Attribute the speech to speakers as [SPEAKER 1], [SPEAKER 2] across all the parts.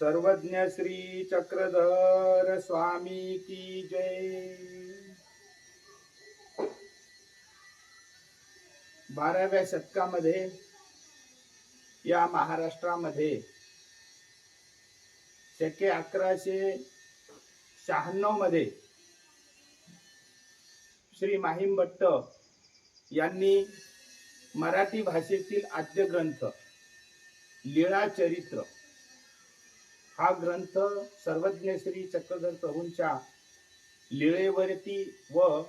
[SPEAKER 1] सर्वज्ञ श्री चक्रधर स्वामी की जय। 12व्या शतकामध्ये या महाराष्ट्रामध्ये शके 1196 मध्ये श्री माहीम भट्ट यांनी मराठी भाषेतील आद्य ग्रंथ लीळा चरित्र हा ग्रंथ सर्वज्ञ श्री चक्रधर प्रभूंच्या लीळेवरती व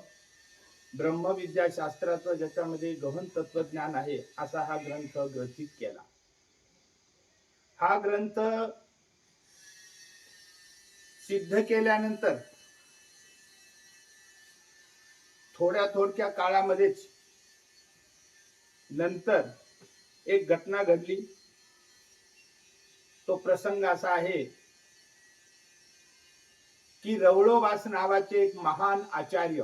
[SPEAKER 1] ब्रह्मविद्या शास्त्राचं ज्याच्यामध्ये गहन तत्वज्ञान आहे असा हा ग्रंथ ग्रथित केला। हा ग्रंथ सिद्ध केल्यानंतर थोड्या काळामध्येच नंतर एक घटना घडली। तो प्रसंग असा आहे की रवळोबास नावाचे एक महान आचार्य,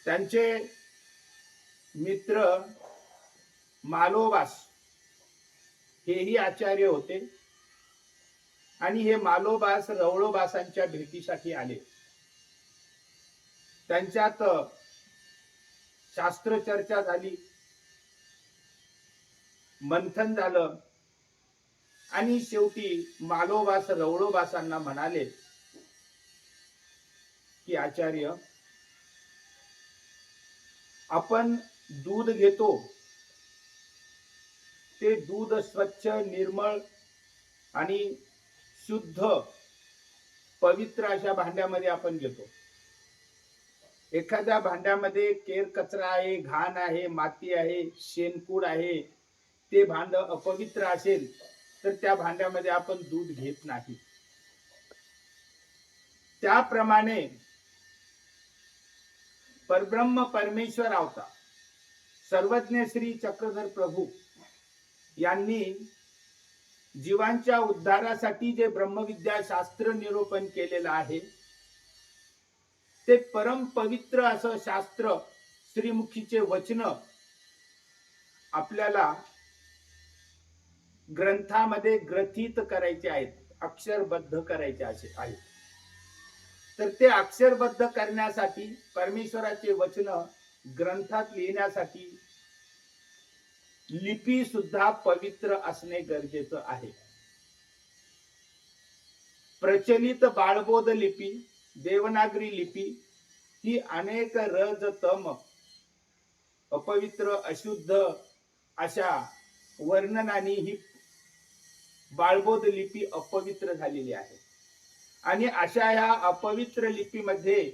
[SPEAKER 1] त्यांचे मित्र मालोबास हेही आचार्य होते आणि हे मालोबास रवळोबासांच्या भेटीसाठी आले। त्यांच्यात शास्त्र चर्चा झाली, मंथन झालं आणि शेवटी मालोबास रवळोबासांना म्हणाले की आचार्य, आपण दूध घेतो ते दूध स्वच्छ निर्मळ आणि शुद्ध पवित्र अशा भांड्यामध्ये आपण घेतो। एखाद्या भांड्यामध्ये केर कचरा आहे, घाण आहे, माती आहे, शेणकूड आहे, ते भांड अपवित्र असेल तर त्या भांड्यामध्ये आपण दूध घेत नाही। त्याप्रमाणे परब्रह्म परमेश्वर अवतार सर्वज्ञ श्री चक्रधर प्रभू यांनी जीवांच्या उद्धारासाठी जे ब्रह्मविद्या शास्त्र निरूपण केलेलं आहे ते परम पवित्र असं शास्त्र श्रीमुखीचे वचन आपल्याला ग्रंथामध्ये ग्रथित करायचे आहेत, अक्षरबद्ध करायचे आहेत। तर ते अक्षरबद्ध करण्यासाठी परमेश्वराचे वचन ग्रंथात लिहिण्यासाठी लिपी सुद्धा पवित्र असणे गरजेचं आहे। प्रचलित बाळबोध लिपी, देवनागरी लिपी ही अनेक रज तम अपवित्र अशुद्ध अशा वर्णनांनी ही बाळबोध लिपी अपवित्र झालेली आहे। आणि अशा या अपवित्र लिपीमध्ये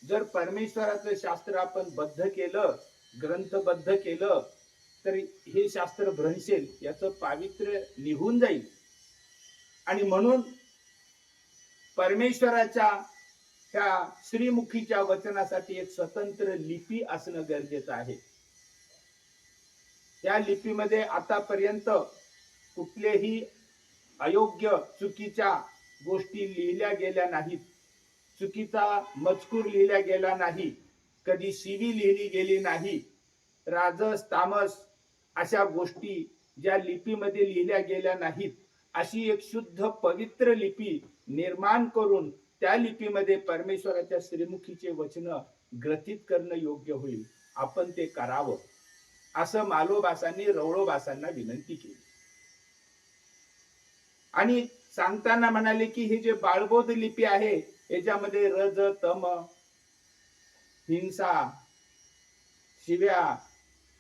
[SPEAKER 1] जर परमेश्वराचं शास्त्र आपण बद्ध केलं, ग्रंथबद्ध केलं तर हे शास्त्र भ्रंशेल, याचं पावित्र्य निघून जाईल। आणि म्हणून परमेश्वराच्या त्या श्रीमुखीच्या वचनासाठी एक स्वतंत्र लिपी असणं गरजेचं आहे। त्या लिपीमध्ये आतापर्यंत कुठलेही अयोग्य चुकीच्या गोष्टी लिहिल्या गेल्या नाहीत, चुकीचा मजकूर लिहिला गेला नाही, कधी शिवी लिहिली गेली नाही, राजस तामस अशा गोष्टी ज्या लिपीमध्ये लिहिल्या गेल्या नाहीत, अशी एक शुद्ध पवित्र लिपी निर्माण करून त्या लिपीमध्ये परमेश्वराच्या श्रीमुखीचे वचन ग्रथित करणं योग्य होईल। आपण ते करावं असं मालोबासांनी रवळोबासांना विनंती केली। आणि सांगताना म्हणाले की हे जे बाळबोध लिपी आहे याच्यामध्ये रज तम हिंसा शिव्या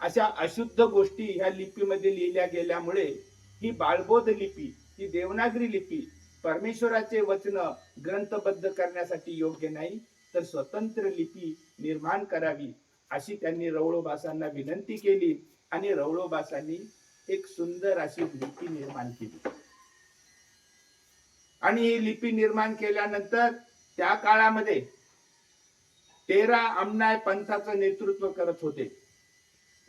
[SPEAKER 1] अशा अशुद्ध गोष्टी ह्या लिपीमध्ये लिहिल्या गेल्यामुळे ही बाळबोध लिपी, ही देवनागरी लिपी परमेश्वराचे वचन ग्रंथबद्ध करण्यासाठी योग्य नाही, तर स्वतंत्र लिपी निर्माण करावी अशी त्यांनी रवळोबासांना विनंती केली। आणि रवळोबासांनी एक सुंदर अशी लिपी निर्माण केली। आणि ही लिपी निर्माण केल्यानंतर त्या काळामध्ये 13 अमनाय पंथाचं नेतृत्व करत होते।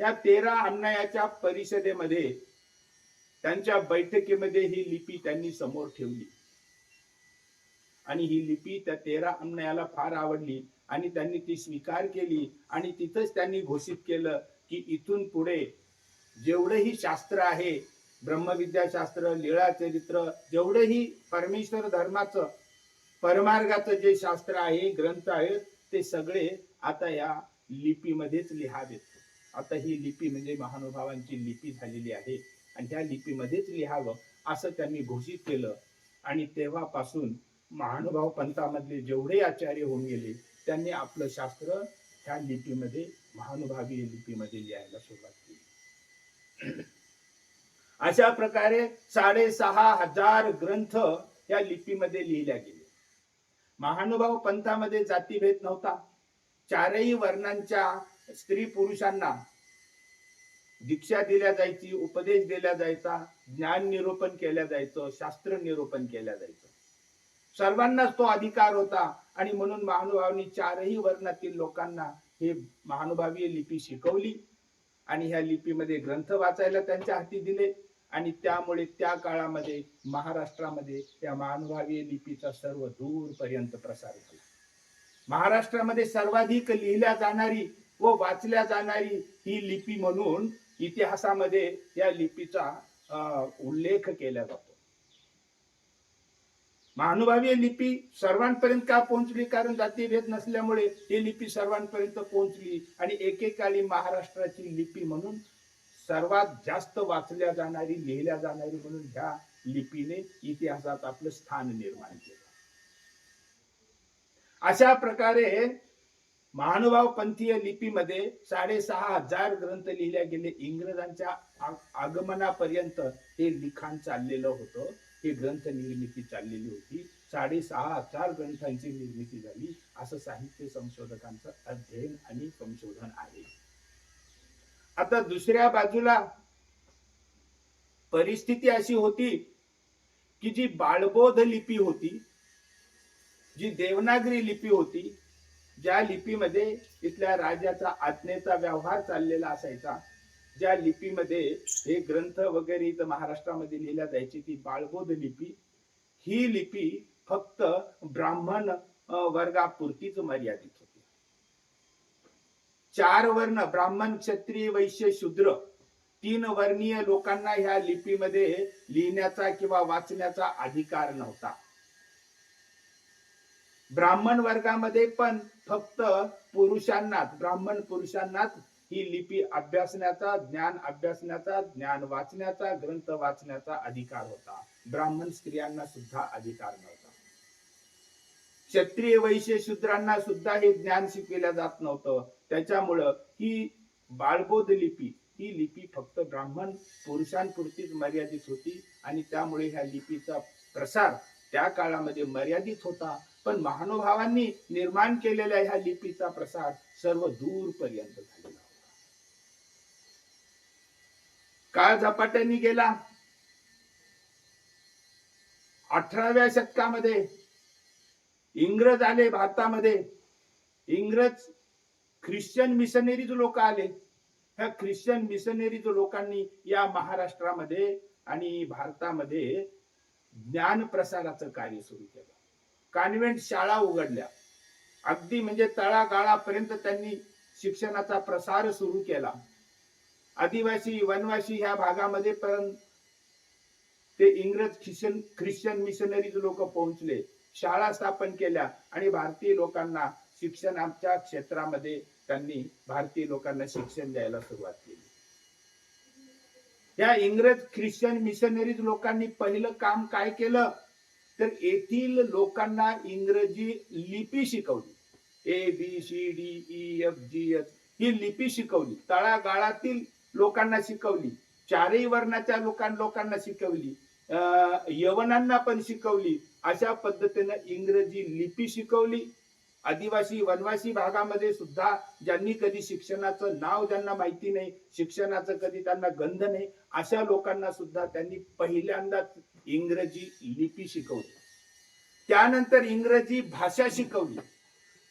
[SPEAKER 1] त्या 13 अमनायाच्या परिषदेमध्ये त्यांच्या बैठकीमध्ये ही लिपी त्यांनी समोर ठेवली आणि ही लिपी त्या 13 अमनायाला फार आवडली आणि त्यांनी ती स्वीकार केली। आणि तिथंच त्यांनी घोषित केलं की इथून पुढे जेवढेही शास्त्र आहे, ब्रह्मविद्याशास्त्र, लीळाचरित्र, जेवढेही परमेश्वर धर्माचं परमार्गाचं जे शास्त्र आहे, ग्रंथ आहेत, ते सगळे आता या लिपीमध्येच लिहावेत. आता ही लिपी म्हणजे महानुभावांची लिपी झालेली आहे आणि त्या लिपीमध्येच लिहावं असं त्यांनी घोषित केलं. आणि तेव्हापासून महानुभाव पंथामधले जेवढे आचार्य होऊन गेले त्यांनी आपलं शास्त्र ह्या लिपीमध्ये, महानुभावीय लिपीमध्ये लिहायला सुरुवात केली. अशा प्रकारे 6,500 ग्रंथ या लिपीमध्ये लिहिल्या गेले. महानुभाव पंथामध्ये जातीभेद नव्हता. चारही वर्णांच्या स्त्री पुरुषांना दीक्षा दिल्या जायची, उपदेश दिला जायचा, ज्ञान निरूपण केलं जायचं, शास्त्र निरूपण केलं जायचं. सर्वांनाच तो अधिकार होता आणि म्हणून महानुभावांनी चारही वर्णातील लोकांना हे महानुभावीय लिपी शिकवली आणि ह्या लिपीमध्ये ग्रंथ वाचायला त्यांच्या हाती दिले आणि त्यामुळे त्या काळामध्ये महाराष्ट्रामध्ये त्या महानुभावीय लिपीचा सर्व दूरपर्यंत प्रसार झाला. महाराष्ट्रामध्ये सर्वाधिक लिहिल्या जाणारी व वाचल्या जाणारी ही लिपी म्हणून इतिहासामध्ये या लिपीचा उल्लेख केला जातो. महानुभावीय लिपी सर्वांपर्यंत का पोहोचली? कारण जातीभेद नसल्यामुळे ही लिपी सर्वांपर्यंत पोहोचली आणि एकेकाळी महाराष्ट्राची लिपी म्हणून सर्वात जास्त वाचल्या जाणारी, लिहिल्या जाणारी म्हणून ह्या लिपीने इतिहासात आपलं स्थान निर्माण केलं. अशा प्रकारे महानुभाव पंथीय लिपीमध्ये 6,500 ग्रंथ लिहिले गेले. इंग्रजांच्या आगमनापर्यंत हे लिखाण चाललेलं होतं, ही ग्रंथ निर्मिती चाललेली होती. 6,500 ग्रंथांची निर्मिती झाली असं साहित्य संशोधकांचं अध्ययन आणि संशोधन आहे. आता दुसऱ्या बाजूला परिस्थिती अशी होती की जी बाळबोध लिपी होती, जी देवनागरी लिपी होती, ज्या लिपीमध्ये इथल्या राजाचा आज्ञेचा व्यवहार चाललेला असायचा, ज्या लिपीमध्ये हे ग्रंथ वगैरे इथं महाराष्ट्रामध्ये लिहिल्या जायची, ती बाळबोध लिपी. ही लिपी फक्त ब्राह्मण वर्गापुरतीच मर्यादित होती. 4 वर्ण, ब्राह्मण, क्षत्रिय, वैश्य, शूद्र, 3 वर्णीय लोकांना ह्या लिपीमध्ये लिहिण्याचा किंवा वाचण्याचा अधिकार नव्हता. ब्राह्मण वर्गामध्ये पण फक्त पुरुषांनाच, ब्राह्मण पुरुषांनाच ही लिपी अभ्यासण्याचा, ज्ञान अभ्यासण्याचा, ज्ञान वाचण्याचा, ग्रंथ वाचण्याचा अधिकार होता. ब्राह्मण स्त्रियांना सुद्धा अधिकार नव्हता. क्षत्रिय, वैश्य, शूद्रांना सुद्धा हे ज्ञान शिकविल्या जात नव्हतं. त्याच्यामुळं ही बाळबोध लिपी, ही लिपी फक्त ब्राह्मण पुरुषांपुरतीच मर्यादित होती आणि त्यामुळे ह्या लिपीचा प्रसार त्या काळामध्ये मर्यादित होता. पण महानुभावांनी निर्माण केलेल्या ह्या लिपीचा प्रसार सर्व दूरपर्यंत झालेला होता. काळ झपाट्याने गेला. 18व्या शतकामध्ये इंग्रज आले भारतामध्ये. इंग्रज ख्रिश्चन मिशनरीज लोक आले. ह्या ख्रिश्चन मिशनरीज लोकांनी या महाराष्ट्रामध्ये आणि भारतामध्ये ज्ञान प्रसाराचं कार्य सुरू केलं. कॉन्व्हेंट शाळा उघडल्या. अगदी म्हणजे तळागाळापर्यंत त्यांनी शिक्षणाचा प्रसार सुरू केला. आदिवासी, वनवासी ह्या भागामध्ये पर्यंत ते इंग्रज ख्रिश्चन मिशनरीज लोक पोहोचले. शाळा स्थापन केल्या आणि भारतीय लोकांना शिक्षणाच्या क्षेत्रामध्ये त्यांनी भारतीय लोकांना शिक्षण द्यायला सुरुवात केली. या इंग्रज ख्रिश्चन मिशनरीज लोकांनी पहिलं काम काय केलं तर येथील लोकांना इंग्रजी लिपी शिकवली. ABCDEFGH ही लिपी शिकवली. तळागाळातील लोकांना शिकवली. चारही वर्णाच्या लोकांना शिकवली. यवनांना पण शिकवली. अशा पद्धतीने इंग्रजी लिपी शिकवली. आदिवासी वनवासी भागामध्ये सुद्धा ज्यांनी कधी शिक्षणाचं नाव ज्यांना माहिती नाही, शिक्षणाचं कधी त्यांना गंध नाही, अशा लोकांना सुद्धा त्यांनी पहिल्यांदाच इंग्रजी लिपी शिकवली. त्यानंतर इंग्रजी भाषा शिकवली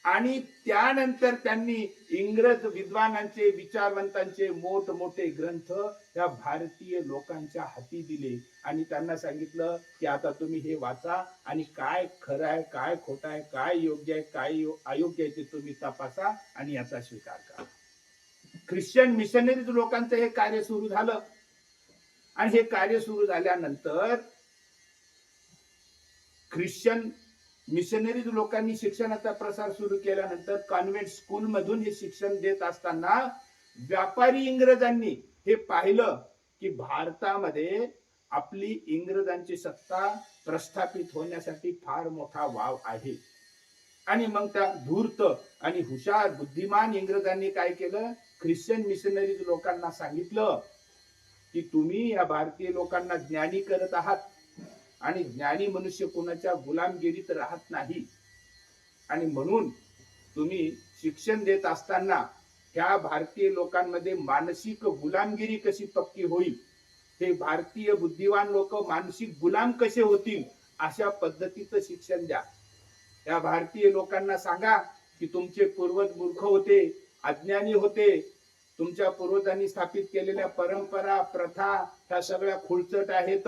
[SPEAKER 1] आणि त्यानंतर त्यांनी इंग्रज विद्वानांचे, विचारवंतांचे मोठमोठे ग्रंथ या भारतीय लोकांच्या हाती दिले आणि त्यांना सांगितलं की आता तुम्ही हे वाचा आणि काय खरं आहे, काय खोटं आहे, काय योग्य आहे, काय अयोग्य आहे ते तुम्ही तपासा आणि याचा स्वीकार करा. ख्रिश्चन मिशनरीज लोकांचं हे कार्य सुरू झालं. आणि हे कार्य सुरू झाल्यानंतर ख्रिश्चन मिशनरीज लोकांनी शिक्षणाचा प्रसार सुरू केल्यानंतर कॉन्व्हेंट स्कूल मधून हे शिक्षण देत असताना व्यापारी इंग्रजांनी हे पाहिलं की भारतामध्ये आपली इंग्रजांची सत्ता प्रस्थापित होण्यासाठी फार मोठा वाव आहे. आणि मग त्या धूर्त आणि हुशार बुद्धिमान इंग्रजांनी काय केलं, ख्रिश्चन मिशनरीज लोकांना सांगितलं की तुम्ही या भारतीय लोकांना ज्ञानी करत आहात आणि ज्ञानी मनुष्य कोणाच्या गुलामगिरीत राहत नाही. आणि म्हणून तुम्ही शिक्षण देत असताना ह्या भारतीय लोकांमध्ये मानसिक गुलामगिरी कशी पक्की होईल, हे भारतीय बुद्धिवान लोक मानसिक गुलाम कसे होतील, अशा पद्धतीचं शिक्षण द्या. या भारतीय लोकांना सांगा की तुमचे पूर्वज मूर्ख होते, अज्ञानी होते, तुमच्या पूर्वजांनी स्थापित केलेल्या परंपरा प्रथा ह्या सगळ्या खुळचट आहेत.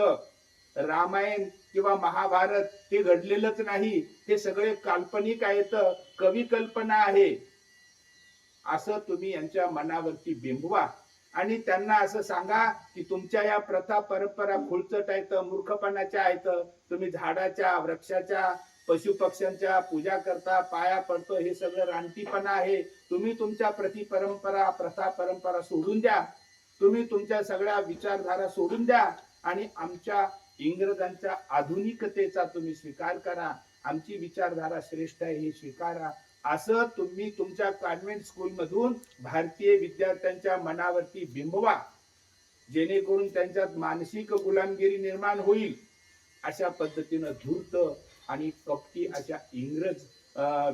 [SPEAKER 1] रामायण किंवा महाभारत हे घडलेलंच नाही, हे सगळे काल्पनिक आहेत, कवी कल्पना आहे, असं तुम्ही यांच्या मनावरती बिंबवा. आणि त्यांना असं सांगा की तुमच्या या प्रथा परंपरा खुळचट आहेत, मूर्खपणाच्या आहेत, तुम्ही झाडाच्या वृक्षाच्या पशु पक्ष्यांच्या पूजा करता, पाया पडतो, हे सगळं रानटीपणा आहे. तुम्ही तुमच्या प्रति परंपरा प्रथा परंपरा सोडून द्या, तुम्ही तुमच्या सगळ्या विचारधारा सोडून द्या आणि आमच्या इंग्रजांच्या आधुनिकतेचा तुम्ही स्वीकार करा, आमची विचारधारा श्रेष्ठ आहे हे स्वीकारा, असं तुम्ही तुमच्या कॉन्व्हेंट स्कूल मधून भारतीय विद्यार्थ्यांच्या मनावरती बिंबवा, जेणेकरून त्यांच्यात मानसिक गुलामगिरी निर्माण होईल. अशा पद्धतीनं धूर्त आणि कपटी अशा इंग्रज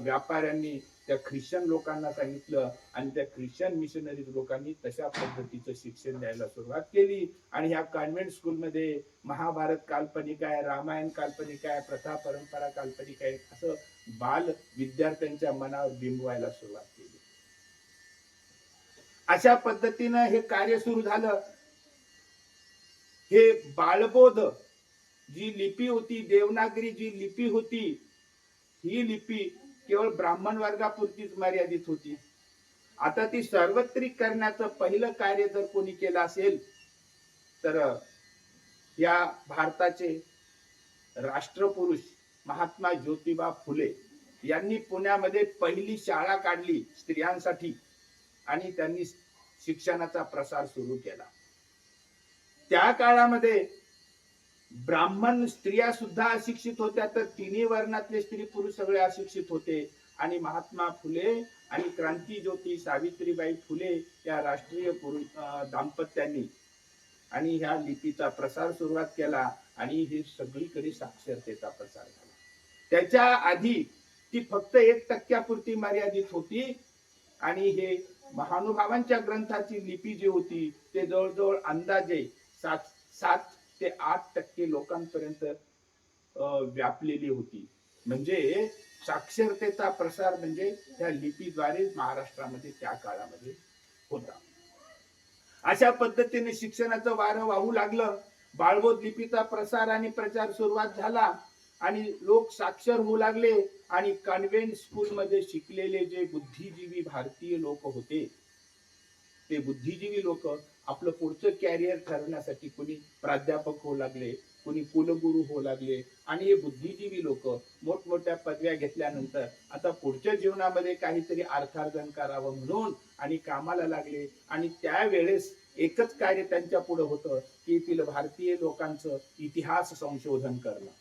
[SPEAKER 1] व्यापाऱ्यांनी त्या ख्रिश्चन लोकांना सांगितलं आणि त्या ख्रिश्चन मिशनरीज लोकांनी तशा पद्धतीचं शिक्षण द्यायला सुरुवात केली. आणि ह्या कॉन्व्हेंट स्कूलमध्ये महाभारत काल्पनिक आहे, रामायण काल्पनिक आहे, प्रथा परंपरा काल्पनिक आहे, असं बाल विद्यार्थ्यांच्या मनावर बिंबवायला सुरुवात केली. अशा पद्धतीनं हे कार्य सुरू झालं. हे बाळबोध जी लिपी होती, देवनागरी जी लिपी होती, ही लिपी केवळ ब्राह्मण वर्गापुरतीच मर्यादित होती. आता ती सार्वत्रिक करण्याचं पहिलं कार्य जर कोणी केलं असेल तर या भारताचे राष्ट्रपुरुष महात्मा ज्योतिबा फुले यांनी पुण्यामध्ये पहिली शाळा काढली स्त्रियांसाठी आणि त्यांनी शिक्षणाचा प्रसार सुरू केला. त्या काळामध्ये ब्राह्मण स्त्रिया सुद्धा अशिक्षित होत्या, तर तिन्ही वर्णातले स्त्री पुरुष सगळे अशिक्षित होते. आणि महात्मा फुले आणि क्रांती ज्योती सावित्रीबाई फुले या राष्ट्रीय दाम्पत्यांनी आणि ह्या लिपीचा प्रसार सुरुवात केला आणि हे सगळीकडे साक्षरतेचा प्रसार झाला. त्याच्या आधी ती फक्त 1% मर्यादित होती आणि हे महानुभावांच्या ग्रंथाची लिपी जी होती ते जवळजवळ अंदाजे 7 ते 8% लोकांपर्यंत व्यापलेली होती. म्हणजे साक्षरतेचा प्रसार म्हणजे त्या लिपीद्वारे महाराष्ट्रामध्ये त्या काळामध्ये होता. अशा पद्धतीने शिक्षणाचं वारं वाहू लागलं. बाळबोध लिपीचा प्रसार आणि प्रचार सुरुवात झाला आणि लोक साक्षर होऊ लागले. आणि कॉन्व्हेंट स्कूल मध्ये शिकलेले जे बुद्धिजीवी भारतीय लोक होते, ते बुद्धिजीवी लोक आपलं पुढचं कॅरियर ठरवण्यासाठी कोणी प्राध्यापक होऊ लागले, कोणी कुलगुरू होऊ लागले. आणि हे बुद्धिजीवी लोक मोठमोठ्या पदव्या घेतल्यानंतर आता पुढच्या जीवनामध्ये काहीतरी अर्थार्जन करावं म्हणून आणि कामाला लागले. आणि त्यावेळेस एकच कार्य त्यांच्या पुढे होतं की येथील भारतीय लोकांचं इतिहास संशोधन करणं.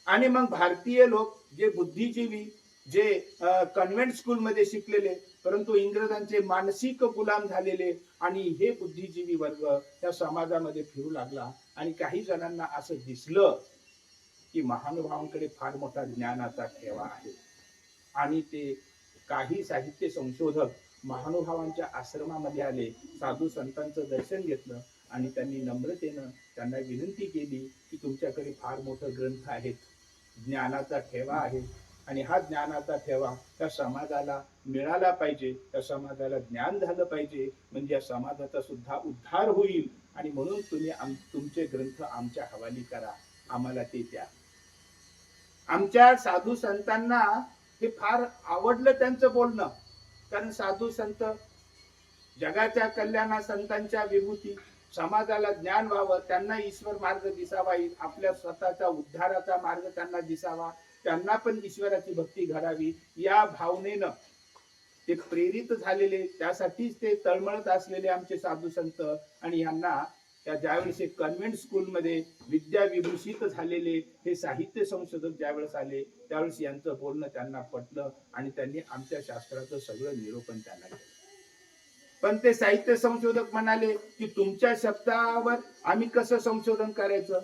[SPEAKER 1] आणि मग भारतीय लोक जे बुद्धिजीवी जे कॉन्व्हेंट स्कूल मध्ये शिकलेले परंतु इंग्रजांचे मानसिक गुलाम झालेले आणि हे बुद्धिजीवी वर्ग त्या समाजामध्ये फिरू लागला. आणि काही जणांना असं दिसलं की महानुभावांकडे फार मोठा ज्ञानाचा ठेवा आहे. आणि ते काही साहित्य संशोधक महानुभावांच्या आश्रमामध्ये आले, साधू संतांचं दर्शन घेतलं आणि त्यांनी नम्रतेनं त्यांना विनंती केली की तुमच्याकडे फार मोठे ग्रंथ आहेत, ज्ञानाचा ठेवा आहे आणि हा ज्ञानाचा ठेवा त्या समाजाला मिळाला पाहिजे, त्या समाजाला ज्ञान झालं पाहिजे, म्हणजे या समाजाचा सुद्धा उद्धार होईल. आणि म्हणून तुम्ही तुमचे ग्रंथ आमच्या हवाली करा, आम्हाला ते द्या. आमच्या साधू संतांना हे फार आवडलं त्यांचं बोलणं. कारण साधू संत जगाच्या कल्याणा संतांच्या विभूती, समाजाला ज्ञान व्हावं, त्यांना ईश्वर मार्ग दिसावा, आपल्या स्वतःचा उद्धाराचा मार्ग त्यांना दिसावा, त्यांना पण ईश्वराची भक्ती घडावी, या भावनेनं ते प्रेरित झालेले, त्यासाठीच ते तळमळत असलेले आमचे साधू संत. आणि यांना त्या ज्यावेळेस कन्व्हेंट स्कूलमध्ये विद्या विभूषित झालेले हे साहित्य संशोधक ज्यावेळेस आले, त्यावेळेस यांचं बोलणं त्यांना पटलं आणि त्यांनी आमच्या शास्त्राचं सगळं निरूपण त्यांना केलं. पण ते साहित्य संशोधक म्हणाले की तुमच्या शब्दावर आम्ही कसं संशोधन करायचं,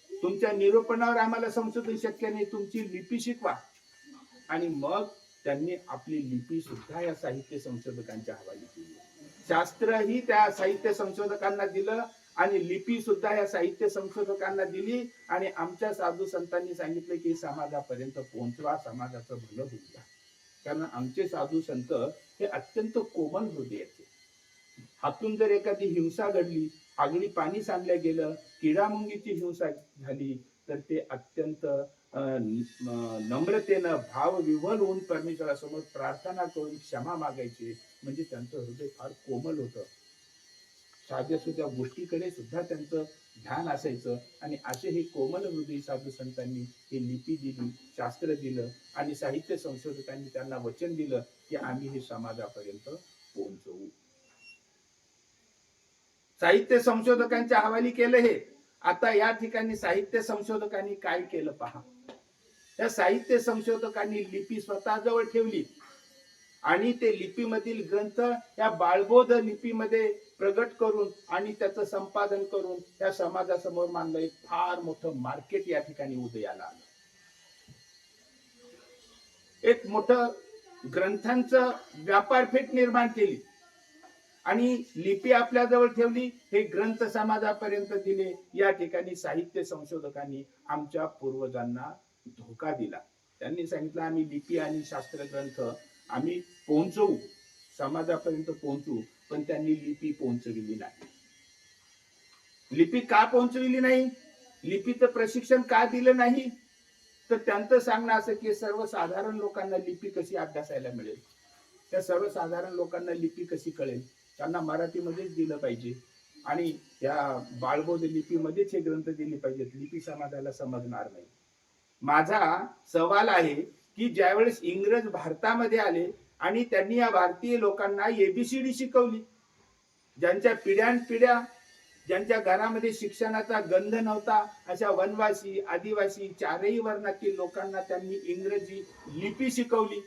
[SPEAKER 1] तुमच्या निरूपणावर आम्हाला संशोधन शक्य नाही, तुमची लिपी शिकवा. आणि मग त्यांनी आपली लिपी सुद्धा या साहित्य संशोधकांच्या हवाली केली. शास्त्रही त्या साहित्य संशोधकांना दिलं आणि लिपी सुद्धा या साहित्य संशोधकांना दिली. आणि आमच्या साधू संतांनी सांगितलं की समाजापर्यंत पोहोचवा, समाजाचं भलं होऊया. कारण आमचे साधू संत हे अत्यंत कोमल हृदयाचे. हातून जर एखादी हिंसा घडली, आगळी पाणी सांडलं गेलं, किडामुंगीची हिंसा झाली, तर ते अत्यंत नम्रतेनं भावविव्हल होऊन परमेश्वरासमोर प्रार्थना करून क्षमा मागायचे. म्हणजे त्यांचं हृदय फार कोमल होतं. साध्या सुद्धा गोष्टीकडे सुद्धा त्यांचं ध्यान असायचं. आणि असे हे कोमल हृदय साधू संतांनी ही लिपी दिली, शास्त्र दिलं आणि साहित्य संशोधकांनी त्यांना वचन दिलं की आम्ही हे समाजापर्यंत पोहोचवू. साहित्य संशोधकांच्या हवाली केलं हे. आता या ठिकाणी साहित्य संशोधकांनी काय केलं पहा. त्या साहित्य संशोधकांनी लिपी स्वतःजवळ ठेवली आणि ते लिपीमधील ग्रंथ या बाळबोध लिपीमध्ये प्रगट करून आणि त्याचं संपादन करून त्या समाजासमोर मांडलं. एक फार मोठं मार्केट या ठिकाणी उदयाला आलं. एक मोठं ग्रंथांचं व्यापारपेठ निर्माण केली आणि लिपी आपल्याजवळ ठेवली, हे ग्रंथ समाजापर्यंत दिले. या ठिकाणी साहित्य संशोधकांनी आमच्या पूर्वजांना धोका दिला. त्यांनी सांगितलं आम्ही लिपी आणि शास्त्र ग्रंथ आम्ही पोहोचवू, समाजापर्यंत पोहोचू, पण त्यांनी लिपी पोहोचविली नाही. लिपी का पोहोचविली नाही, लिपीचं प्रशिक्षण का दिलं नाही, तर त्यांचं सांगणं असं की सर्वसाधारण लोकांना लिपी कशी अभ्यासायला मिळेल, त्या सर्वसाधारण लोकांना लिपी कशी कळेल, त्यांना मराठीमध्येच दिलं पाहिजे आणि या बाळबोध लिपीमध्येच हे ग्रंथ दिले पाहिजेत, लिपी समाजाला समजणार नाही. माझा सवाल आहे की ज्यावेळेस इंग्रज भारतामध्ये आले आणि त्यांनी या भारतीय लोकांना एबीसीडी शिकवली, ज्यांच्या पिढ्यानपिढ्या ज्यांच्या घरामध्ये शिक्षणाचा गंध नव्हता, अशा वनवासी, आदिवासी, चारही वर्णातील लोकांना त्यांनी इंग्रजी लिपी शिकवली,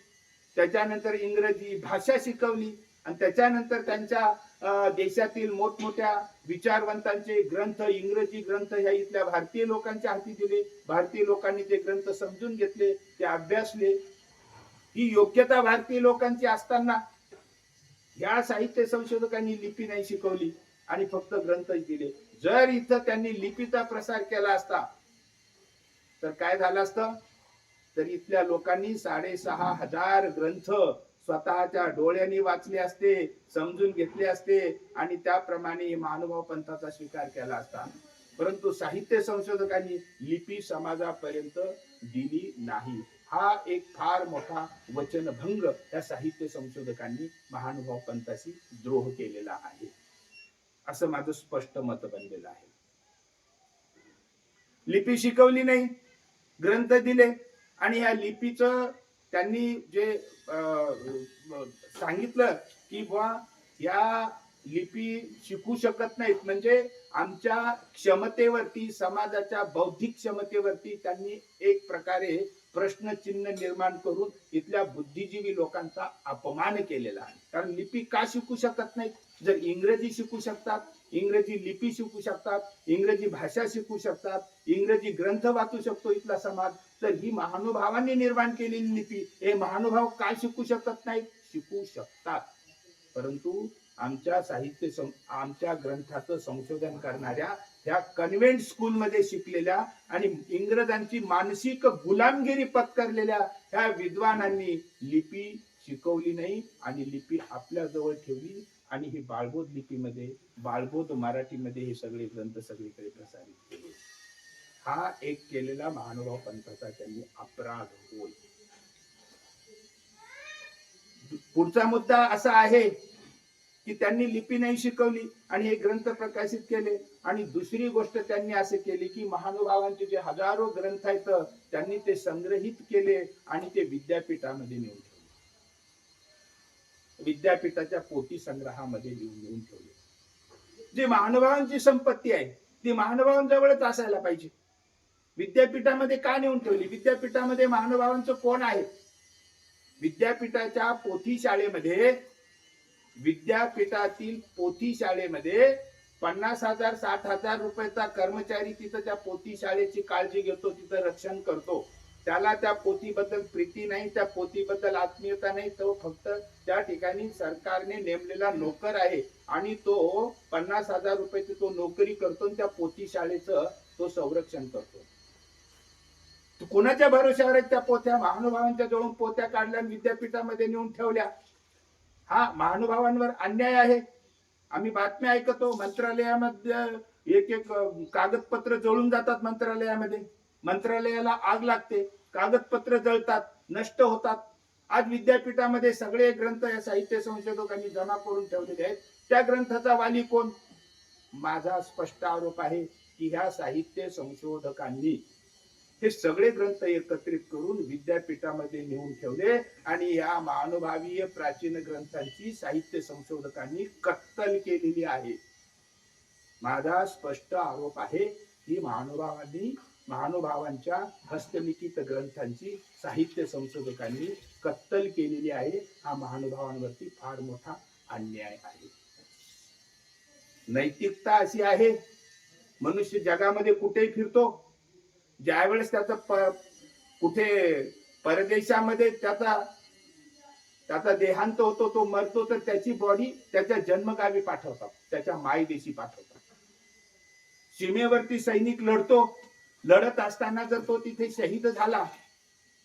[SPEAKER 1] त्याच्यानंतर इंग्रजी भाषा शिकवली आणि त्याच्यानंतर त्यांच्या देशातील मोठमोठ्या विचारवंतांचे ग्रंथ, इंग्रजी ग्रंथ ह्या इथल्या भारतीय लोकांच्या हाती दिले. भारतीय लोकांनी ते ग्रंथ समजून घेतले, ते अभ्यासले. ही योग्यता भारतीय लोकांची असताना या साहित्य संशोधकांनी लिपी नाही शिकवली आणि फक्त ग्रंथच दिले. जर इथं त्यांनी लिपीचा प्रसार केला असता तर काय झालं असतं, तर इथल्या लोकांनी 6,500 ग्रंथ स्वतःच्या डोळ्यांनी वाचले असते, समजून घेतले असते आणि त्याप्रमाणे महानुभाव पंथाचा स्वीकार केला असता. परंतु साहित्य संशोधकांनी लिपी समाजापर्यंत दिली नाही. हा एक फार मोठा वचनभंग या साहित्य संशोधकांनी महानुभाव पंथाशी द्रोह केलेला आहे, असं माझं स्पष्ट मत बनलेलं आहे. लिपी शिकवली नाही, ग्रंथ दिले आणि ह्या लिपीचं त्यांनी जे सांगितलं की बुवा या लिपी शिकू शकत नाहीत, म्हणजे आमच्या क्षमतेवरती, समाजाच्या बौद्धिक क्षमतेवरती त्यांनी एक प्रकारे प्रश्नचिन्ह निर्माण करून इथल्या बुद्धिजीवी लोकांचा अपमान केलेला आहे. कारण लिपी का शिकू शकत नाहीत, जर इंग्रजी शिकू शकतात, इंग्रजी लिपी शिकू शकतात, इंग्रजी भाषा शिकू शकतात, इंग्रजी ग्रंथ वाचू शकतो इथला समाज, तर ही महानुभावांनी निर्माण केलेली लिपी हे महानुभाव काय शिकू शकत नाहीत, शिकू शकतात. परंतु आमच्या आमच्या ग्रंथाचं संशोधन करणाऱ्या ह्या कन्व्हेंट स्कूलमध्ये शिकलेल्या आणि इंग्रजांची मानसिक गुलामगिरी पत्करलेल्या ह्या विद्वानांनी लिपी शिकवली नाही आणि लिपी आपल्या जवळ ठेवली आणि ही बाळबोध लिपीमध्ये, बाळबोध मराठीमध्ये हे सगळे ग्रंथ सगळीकडे प्रसारित केले. हा एक केलेला महानुभाव पंथाचा त्यांनी अपराध होय. पुढचा मुद्दा असा आहे की त्यांनी लिपी नाही शिकवली आणि हे ग्रंथ प्रकाशित केले. आणि दुसरी गोष्ट त्यांनी असे केली की महानुभावांचे जे हजारो ग्रंथ आहेत त्यांनी ते संग्रहित केले आणि ते विद्यापीठामध्ये नेऊन ठेवले. विद्यापीठाच्या पोथी संग्रहामध्ये लिहून ठेवले. जी महानुभावांची संपत्ती आहे ती महानुभावांजवळच असायला पाहिजे. विद्यापीठामध्ये का नेऊन ठेवली? विद्यापीठामध्ये महानुभावांचं कोण आहे? विद्यापीठाच्या पोथी शाळेमध्ये, विद्यापीठातील पोथी शाळेमध्ये 50,000 60,000 रुपयाचा कर्मचारी तिथं त्या पोथी शाळेची काळजी घेतो, तिथं रक्षण करतो. त्याला त्या पोथीबद्दल प्रीती नाही, त्या पोथीबद्दल आत्मीयता नाही. तो फक्त त्या ठिकाणी सरकारने नेमलेला नोकर आहे आणि तो 50,000 रुपयाची तो नोकरी करतो, त्या पोथी शाळेचं तो संरक्षण करतो. कोणाच्या भरोश्यावर आहेत त्या पोथ्या? महानुभावांच्या जवळून पोथ्या काढल्या विद्यापीठामध्ये नेऊन ठेवल्या. हा महानुभावांवर अन्याय आहे. आम्ही बातम्या ऐकतो, मंत्रालयामध्ये एक एक कागदपत्र जळून जातात. मंत्रालयाला आग लागते, कागदपत्र जळतात, नष्ट होतात. आज विद्यापीठामध्ये सगळे ग्रंथ या साहित्य संशोधकांनी जमा करून ठेवलेले आहेत. त्या ग्रंथाचा वाली कोण? माझा स्पष्ट आरोप आहे की ह्या साहित्य संशोधकांनी हे सगळे ग्रंथ एकत्रित करून विद्यापीठामध्ये नेऊन ठेवले आणि या महानुभावीय प्राचीन ग्रंथांची साहित्य संशोधकांनी कत्तल केलेली आहे. माझा स्पष्ट आरोप आहे की महानुभावांच्या हस्तलिखित ग्रंथांची साहित्य संशोधकांनी कत्तल केलेली आहे. हा महानुभावांवरती फार मोठा अन्याय आहे. नैतिकता अशी आहे, मनुष्य जगामध्ये कुठेही फिरतो, ज्यावेळेस त्याचा कुठे परदेशामध्ये त्याचा देहांत होतो, तो मरतो, तर त्याची बॉडी त्याच्या जन्मगावी पाठवतात, त्याच्या मायदेशी पाठवतात. सीमेवरती सैनिक लढत असताना जर तो तिथे शहीद झाला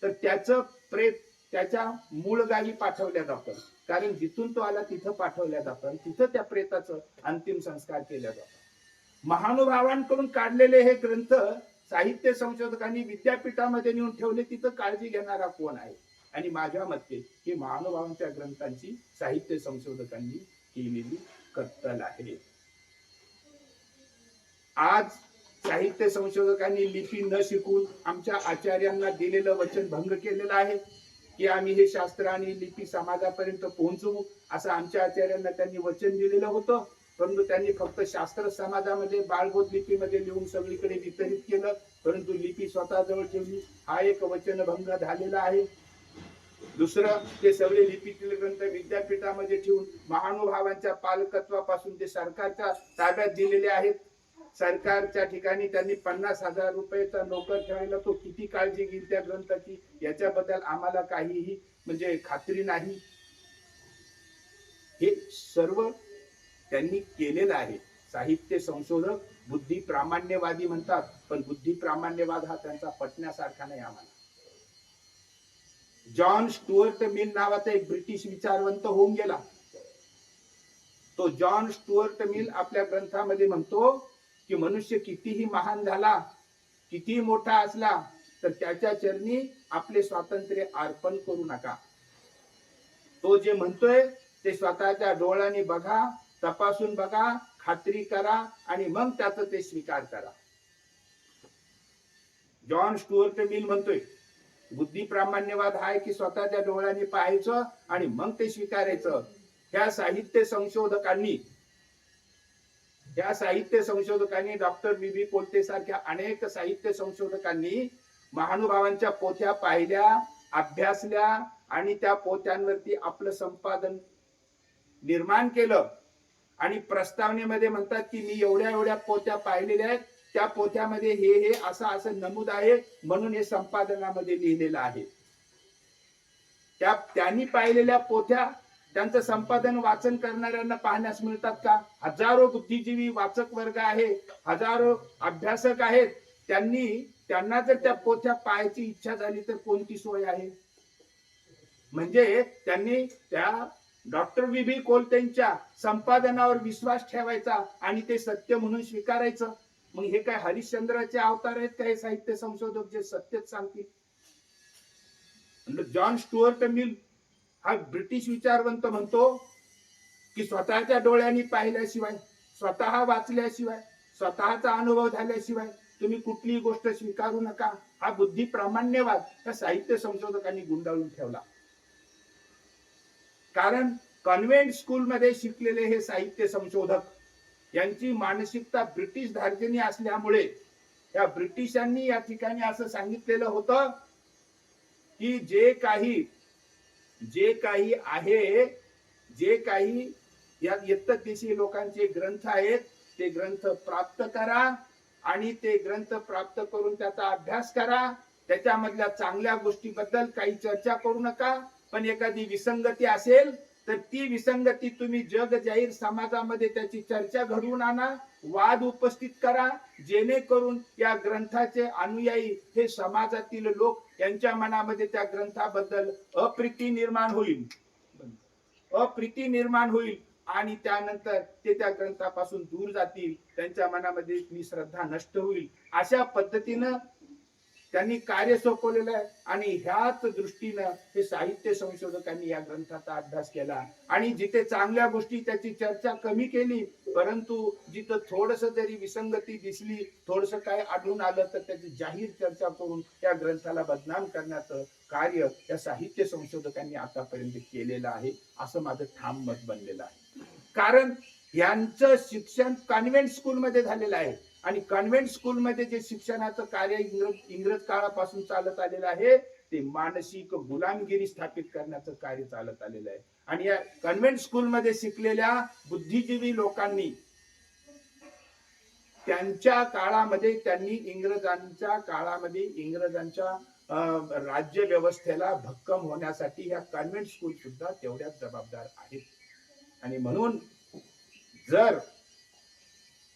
[SPEAKER 1] तर त्याचं प्रेत त्याच्या मूळ गावी पाठवल्या जातं, कारण जिथून तो आला तिथं पाठवल्या जातं, तिथं त्या प्रेताचं अंतिम संस्कार केल्या जातात. महानुभावांकडून काढलेले हे ग्रंथ साहित्य संशोधकांनी विद्यापीठामध्ये नेऊन ठेवले. तिथं काळजी घेणारा कोण आहे? आणि माझ्या मते ही महानुभावांच्या ग्रंथांची साहित्य संशोधकांनी केलेली कत्तल आहे. आज साहित्य संशोधकांनी लिपी न शिकून आमच्या आचार्यांना दिलेलं वचन भंग केलेलं आहे की आम्ही हे शास्त्र आणि लिपी समाजापर्यंत पोहोचवू, असं आमच्या आचार्यांना त्यांनी वचन दिलेलं होतं. परंतु त्यांनी फक्त शास्त्र समाजामध्ये बाळबोध लिपीमध्ये लिहून सगळीकडे वितरित केलं, परंतु लिपी स्वतःजवळ ठेवली. हा एक वचनभंग झालेला आहे. दुसरं, ते सगळे लिपीतील ग्रंथ विद्यापीठामध्ये ठेवून महानुभावांच्या पालकत्वापासून ते सरकारच्या ताब्यात दिलेले आहेत. सरकारच्या ठिकाणी त्यांनी 50,000 रुपयाचा नोकर ठेवलेला, तो किती काळजी घेईल त्या ग्रंथाची याच्याबद्दल आम्हाला काहीही म्हणजे खात्री नाही. हे सर्व त्यांनी केलेलं आहे. साहित्य संशोधक बुद्धी प्रामाण्यवादी म्हणतात, पण बुद्धी प्रामाण्यवाद हा त्यांचा पटण्यासारखा नाही आम्हाला. जॉन स्टुअर्ट मिल नावाचा एक ब्रिटिश विचारवंत होऊन गेला. तो जॉन स्टुअर्ट मिल आपल्या ग्रंथामध्ये म्हणतो की मनुष्य कितीही महान झाला, कितीही मोठा असला, तर त्याच्या चरणी आपले स्वातंत्र्य अर्पण करू नका. तो जे म्हणतोय ते स्वतःच्या डोळ्यांनी बघा, तपासून बघा, खात्री करा आणि मग त्याचं ते स्वीकार करा. जॉन स्टुअर्ट मिल म्हणतोय बुद्धी प्रामाण्यवाद आहे की स्वतःच्या डोळ्यांनी पाहायचं आणि मग ते स्वीकारायचं. ह्या साहित्य संशोधकांनी डॉक्टर बी कोलते सारख्या अनेक साहित्य संशोधकांनी महानुभावांच्या पोथ्या पाहिल्या, अभ्यासल्या आणि त्या पोथ्यांवरती आपलं संपादन निर्माण केलं. आणि प्रस्तावनेमध्ये म्हणतात की मी एवढ्या पोथ्या पाहिलेल्या आहेत, त्या पोथ्यामध्ये हे असं नमूद आहे म्हणून हे संपादनामध्ये लिहिलेलं आहे. त्यांनी पाहिलेल्या पोथ्या त्यांचं संपादन वाचन करणाऱ्यांना पाहण्यास मिळतात का? हजारो बुद्धिजीवी वाचक वर्ग आहे, हजारो अभ्यासक आहेत. त्यांना जर त्या पोथ्या पाहायची इच्छा झाली तर कोणती सोय आहे? म्हणजे त्यांनी त्या डॉक्टर बी कोलतेंच्या संपादनावर विश्वास ठेवायचा आणि ते सत्य म्हणून स्वीकारायचं. मग हे काय हरिश्चंद्राचे अवतार आहेत का हे साहित्य संशोधक जे सत्यच सांगतील? जॉन स्टुअर्ट मिल हा ब्रिटिश विचारवंत म्हणतो की स्वतःच्या डोळ्यांनी पाहिल्याशिवाय, स्वतः वाचल्याशिवाय, स्वतःचा अनुभव झाल्याशिवाय तुम्ही कुठलीही गोष्ट स्वीकारू नका, हा बुद्धी प्रामाण्यवाद या साहित्य संशोधकांनी गुंडाळून ठेवला. कारण कॉन्व्हेंट स्कूलमध्ये शिकलेले हे साहित्य संशोधक यांची मानसिकता ब्रिटिश धार्जिणी असल्यामुळे या ब्रिटिशांनी या ठिकाणी असं सांगितलेलं होतं की जे काही आहे, जे काही या इत्तदेशी लोकांचे ग्रंथ आहेत ते ग्रंथ प्राप्त करा आणि ते ग्रंथ प्राप्त करून त्याचा अभ्यास करा. त्याच्यामधल्या चांगल्या गोष्टीबद्दल काही चर्चा करू नका, पण एखादी विसंगती असेल तर ती विसंगती तुम्ही जग जाहीर समाजामध्ये त्याची चर्चा घडवून आणा, वाद उपस्थित करा, जेणेकरून या ग्रंथाचे अनुयायी हे समाजातील लोक यांच्या मनामध्ये त्या ग्रंथाबद्दल अप्रीती निर्माण होईल आणि त्यानंतर ते त्या ग्रंथापासून दूर जातील, त्यांच्या मनामध्ये श्रद्धा नष्ट होईल. अशा पद्धतीनं त्यांनी कार्य सोपवलेलं आहे आणि ह्याच दृष्टीनं हे साहित्य संशोधकांनी या ग्रंथाचा अभ्यास केला आणि जिथे चांगल्या गोष्टी त्याची चर्चा कमी केली, परंतु जिथं थोडस जरी विसंगती दिसली, थोडस काय आढळून आलं तर त्याची जाहीर चर्चा करून या ग्रंथाला बदनाम करण्याचं कार्य या साहित्य संशोधकांनी आतापर्यंत केलेलं आहे, असं माझं ठाम मत बनलेलं आहे. कारण यांचं शिक्षण कॉन्व्हेंट स्कूलमध्ये झालेलं आहे आणि कॉन्व्हेंट स्कूलमध्ये जे शिक्षणाचं कार्य इंग्रज काळापासून चालत आलेलं आहे ते मानसिक गुलामगिरी स्थापित करण्याचं कार्य चालत आलेलं आहे. आणि या कॉन्व्हेंट स्कूलमध्ये शिकलेल्या बुद्धिजीवी लोकांनी त्यांच्या काळामध्ये त्यांनी इंग्रजांच्या राज्य व्यवस्थेला भक्कम होण्यासाठी या कॉन्व्हेंट स्कूल सुद्धा तेवढ्याच जबाबदार आहेत. आणि म्हणून जर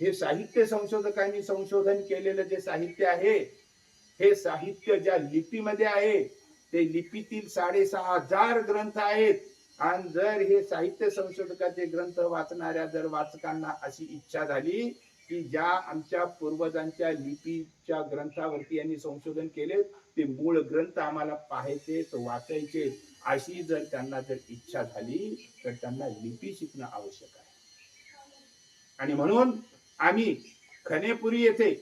[SPEAKER 1] हे साहित्य संशोधकांनी संशोधन केलेलं जे साहित्य आहे, हे साहित्य ज्या लिपीमध्ये आहे ते लिपीतील 6,500 ग्रंथ आहेत आणि जर हे साहित्य संशोधकाचे ग्रंथ वाचणाऱ्या जर वाचकांना अशी इच्छा झाली की ज्या आमच्या पूर्वजांच्या लिपीच्या ग्रंथावरती यांनी संशोधन केले ते मूळ ग्रंथ आम्हाला पाहायचे वाचायचे, अशी जर त्यांना जर इच्छा झाली तर त्यांना लिपी शिकणं आवश्यक आहे. आणि म्हणून आम्ही खनेपुरी येथे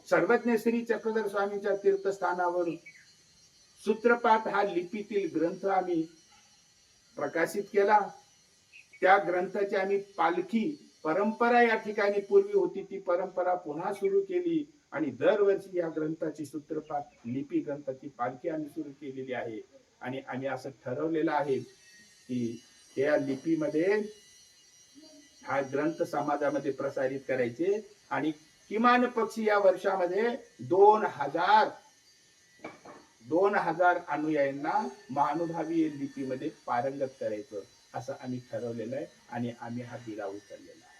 [SPEAKER 1] सर्वज्ञ श्री चक्रधर स्वामींच्या तीर्थस्थानावरून सूत्रपाठ हा लिपीतील ग्रंथ आम्ही प्रकाशित केला. त्या ग्रंथाची आम्ही पालखी परंपरा या ठिकाणी पूर्वी होती ती परंपरा पुन्हा सुरू केली आणि दरवर्षी या ग्रंथाची सूत्रपाठ लिपी ग्रंथाची पालखी आम्ही सुरू केलेली आहे. आणि आम्ही असं ठरवलेलं आहे की त्या लिपीमध्ये हा ग्रंथ समाजामध्ये प्रसारित करायचे आणि किमान पक्षी या वर्षामध्ये 2000 अनुयायांना महानुभावी लिपीमध्ये पारंगत करायचं असं आम्ही ठरवलेलं आहे आणि आम्ही हा बिरा उचललेला आहे.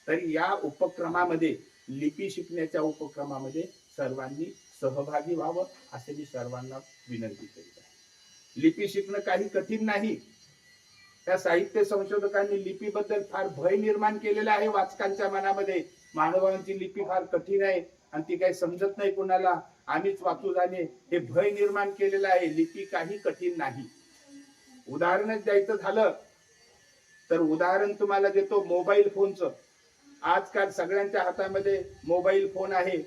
[SPEAKER 1] तर या उपक्रमामध्ये लिपी शिकण्याच्या उपक्रमामध्ये सर्वांनी सहभागी व्हावं असे मी सर्वांना विनंती करीत आहे. लिपी शिकणं काही कठीण नाही. त्या साहित्य संशोधकांनी लिपीबद्दल फार भय निर्माण केलेला आहे वाचकांच्या मनामध्ये. महानुभावांची लिपी फार कठीण आहे आणि ती काही समजत नाही कुणाला, आम्हीच वाचू जाणे, हे भय निर्माण केलेलं आहे. लिपी काही कठीण नाही. उदाहरणच द्यायचं झालं तर उदाहरण तुम्हाला देतो मोबाईल फोनचं. आजकाल सगळ्यांच्या हातामध्ये मोबाईल फोन आहे.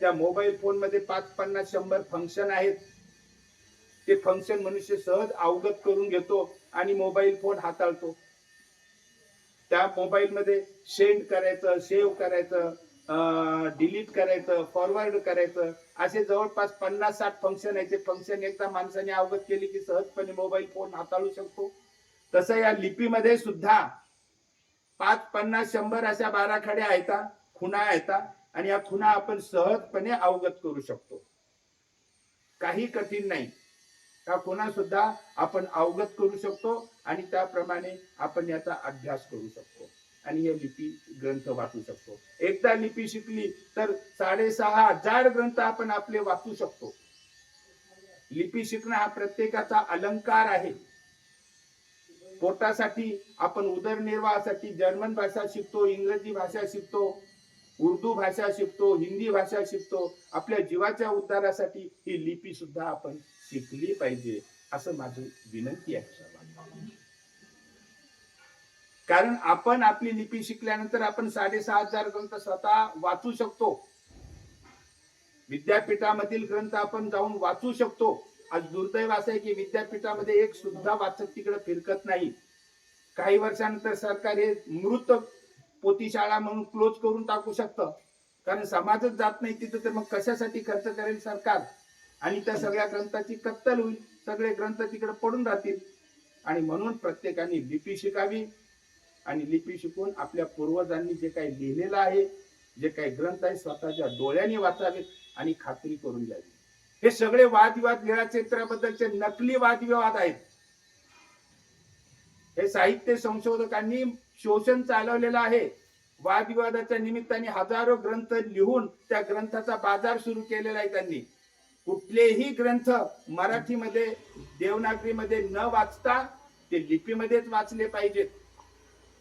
[SPEAKER 1] त्या मोबाईल फोन मध्ये 5, 50, 100 फंक्शन आहेत. ते फंक्शन मनुष्य सहज अवगत करून घेतो आणि मोबाईल फोन हाताळतो. त्या मोबाईल मध्ये सेंड करायचं, सेव्ह करायचं, डिलीट करायचं, फॉरवर्ड करायचं, असे जवळपास 50-60 फंक्शन आहे. ते फंक्शन एकदा माणसाने अवगत केली की सहजपणे मोबाईल फोन हाताळू शकतो. तसं या लिपीमध्ये सुद्धा 5, 50, 100 अशा बाराखड्या आहेत, खुणा आहेत आणि या खुणा आपण सहजपणे अवगत करू शकतो. काही कठीण नाही. त्या खुणा सुद्धा आपण अवगत करू शकतो आणि त्याप्रमाणे आपण याचा अभ्यास करू शकतो आणि हे लिपी ग्रंथ वाचू शकतो. एकदा लिपी शिकली तर 6,500 ग्रंथ आपण आपले वाचू शकतो. लिपी शिकणं हा प्रत्येकाचा अलंकार आहे. पोटासाठी आपण उदरनिर्वाहासाठी जर्मन भाषा शिकतो, इंग्रजी भाषा शिकतो, उर्दू भाषा शिकतो, हिंदी भाषा शिकतो. आपल्या जीवाच्या उद्धारासाठी ही लिपी सुद्धा आपण शिकली पाहिजे असं माझी विनंती आहे सर्वांना. कारण आपण आपली लिपी शिकल्यानंतर आपण 6,500 ग्रंथ स्वतः वाचू शकतो. विद्यापीठामधील ग्रंथ आपण जाऊन वाचू शकतो. आज दुर्दैव असं आहे की विद्यापीठामध्ये एक सुद्धा वाचक तिकडे फिरकत नाही. काही वर्षानंतर सरकार हे मृत पोथी शाळा म्हणून क्लोज करून टाकू शकतं. कारण समाजच जात नाही तिथं, तर मग कशासाठी खर्च करेल सरकार? आणि त्या सगळ्या ग्रंथाची कत्तल होईल, सगळे ग्रंथ तिकडे पडून राहतील. आणि म्हणून प्रत्येकाने लिपी शिकावी आणि लिपी शिकून आपल्या पूर्वजांनी जे काही लिहिलेलं आहे, जे काही ग्रंथ आहे, स्वतःच्या डोळ्यांनी वाचावेत आणि खात्री करून घ्यावी. हे सगळे वादविवाद लीळाचरित्राबद्दलचे नकली वादविवाद आहेत. हे साहित्य संशोधकांनी शोषण चालवलेलं आहे. वादविवादाच्या निमित्ताने हजारो ग्रंथ लिहून त्या ग्रंथाचा बाजार सुरू केलेला आहे त्यांनी. कुठलेही ग्रंथ मराठीमध्ये देवनागरीमध्ये न वाचता ते लिपीमध्येच वाचले पाहिजेत,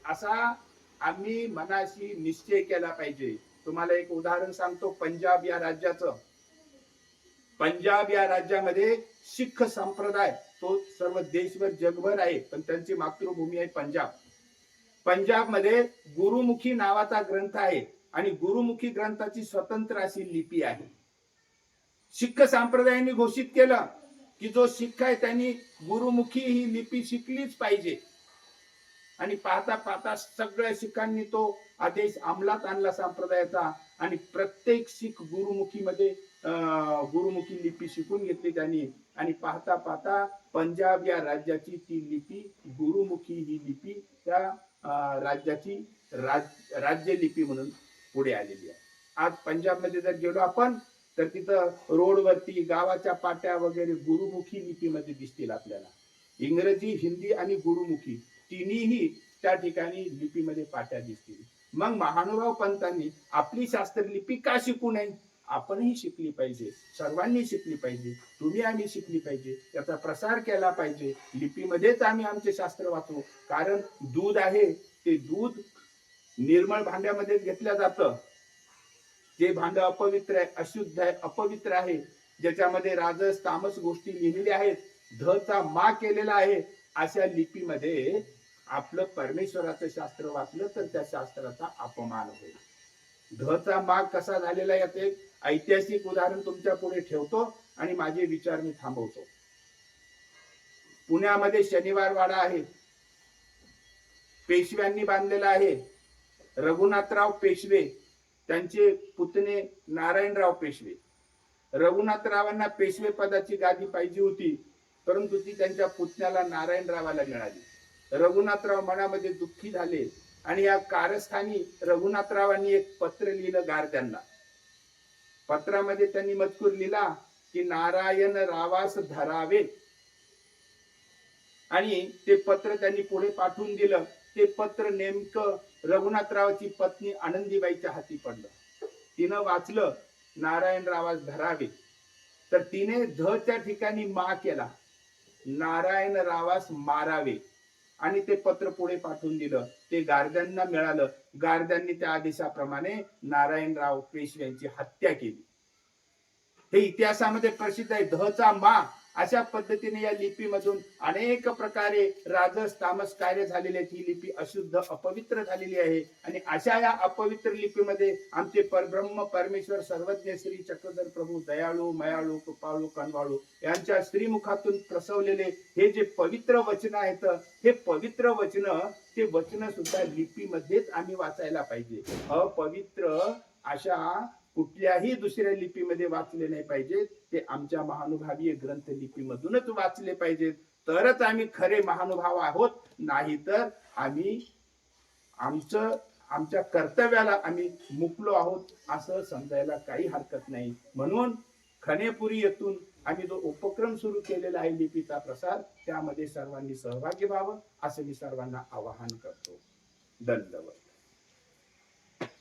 [SPEAKER 1] असा आम्ही मनाशी निश्चय केला पाहिजे. तुम्हाला एक उदाहरण सांगतो पंजाब या राज्याचं. पंजाब या राज्यामध्ये शीख संप्रदाय तो सर्व देशभर जगभर आहे, पण त्यांची मातृभूमी आहे पंजाब. पंजाब मध्ये गुरुमुखी नावाचा ग्रंथ आहे आणि गुरुमुखी ग्रंथाची स्वतंत्र अशी लिपी आहे. शीख संप्रदायाने घोषित केलं की जो शीख आहे त्यांनी गुरुमुखी ही लिपी शिकलीच पाहिजे. आणि पाहता पाहता सगळ्या शीखांनी तो आदेश अंमलात आणला संप्रदायाचा आणि प्रत्येक शीख गुरुमुखी लिपी शिकून घेतली त्यांनी. आणि पाहता पाहता पंजाब या राज्याची ती लिपी गुरुमुखी ही लिपी त्या राज्याची राज्य लिपी म्हणून पुढे आलेली आहे. आज पंजाबमध्ये जर गेलो आपण तर तिथं रोडवरती गावाच्या पाट्या वगैरे गुरुमुखी लिपीमध्ये दिसतील आपल्याला. इंग्रजी, हिंदी आणि गुरुमुखी तिन्ही त्या ठिकाणी लिपीमध्ये पाट्या दिसतील. मग महानुभाव पंतांनी आपली शास्त्रलिपी का शिकू नये? आपणही शिकली पाहिजे, सर्वांनी शिकली पाहिजे, तुम्ही आम्ही शिकली पाहिजे, त्याचा प्रसार केला पाहिजे. लिपीमध्येच आम्ही आमचे शास्त्र वाचू. कारण दूध आहे ते दूध निर्मळ भांड्यामध्ये घेतलं जातं. जे भांड अपवित्र आहे, अशुद्ध आहे, अपवित्र आहे, ज्याच्यामध्ये राजस तामस गोष्टी लिहिलेल्या आहेत, धचा मा केलेला आहे, अशा लिपीमध्ये आपलं परमेश्वराचं शास्त्र वाचलं तर त्या शास्त्राचा अपमान होईल. धचा माग कसा झालेला यात एक ऐतिहासिक उदाहरण तुमच्या पुढे ठेवतो आणि माझे विचार मी थांबवतो. पुण्यामध्ये शनिवार वाडा आहे, पेशव्यांनी बांधलेला आहे. रघुनाथराव पेशवे त्यांचे पुतणे नारायणराव पेशवे. रघुनाथरावांना पेशवे पदाची गादी पाहिजे होती, परंतु ती त्यांच्या पुतण्याला नारायणरावाला मिळाली. रघुनाथराव मनामध्ये दुःखी झाले आणि या कारस्थानी रघुनाथरावांनी एक पत्र लिहिलं गारद्यांना. पत्रामध्ये त्यांनी मजकूर लिहिला की नारायण रावास धरावे, आणि ते पत्र त्यांनी पुढे पाठवून दिलं. ते पत्र नेमकं रघुनाथरावाची पत्नी आनंदीबाईच्या हाती पडलं. तिनं वाचलं नारायणरावास धरावे, तर तिने धच्या ठिकाणी मा केला, नारायणरावास मारावे, आणि ते पत्र पुढे पाठवून दिलं. ते गारद्यांना मिळालं. गारद्यांनी त्या आदेशाप्रमाणे नारायणराव पेशव्यांची हत्या केली. हे इतिहासामध्ये प्रसिद्ध आहे. धचा मा अशा पद्धतीने या लिपीमधून अनेक प्रकारे राजस तामस कार्य झालेले आहेत. ही लिपी अशुद्ध अपवित्र झालेली आहे आणि अशा या अपवित्र लिपीमध्ये आमचे परब्रह्म परमेश्वर सर्वज्ञ श्री चक्रधर प्रभू दयाळू मयाळू कृपाळू कनवाळू यांच्या श्रीमुखातून प्रसवलेले हे जे पवित्र वचन आहेत, हे पवित्र वचन ते वचन सुद्धा लिपीमध्येच आम्ही वाचायला पाहिजे. अपवित्र अशा कुठल्याही दुसऱ्या लिपीमध्ये वाचले नाही पाहिजेत. ते आमच्या महानुभावीय ग्रंथ लिपीमधूनच वाचले पाहिजेत. तरच आम्ही खरे महानुभाव आहोत. नाही तर आम्ही आमच्या कर्तव्याला आम्ही मुकलो आहोत असं समजायला काही हरकत नाही. म्हणून खनेपुरी येथून आम्ही जो उपक्रम सुरू केलेला आहे लिपीचा प्रसार, त्यामध्ये सर्वांनी सहभागी व्हावं असं मी सर्वांना आवाहन करतो. धन्यवाद.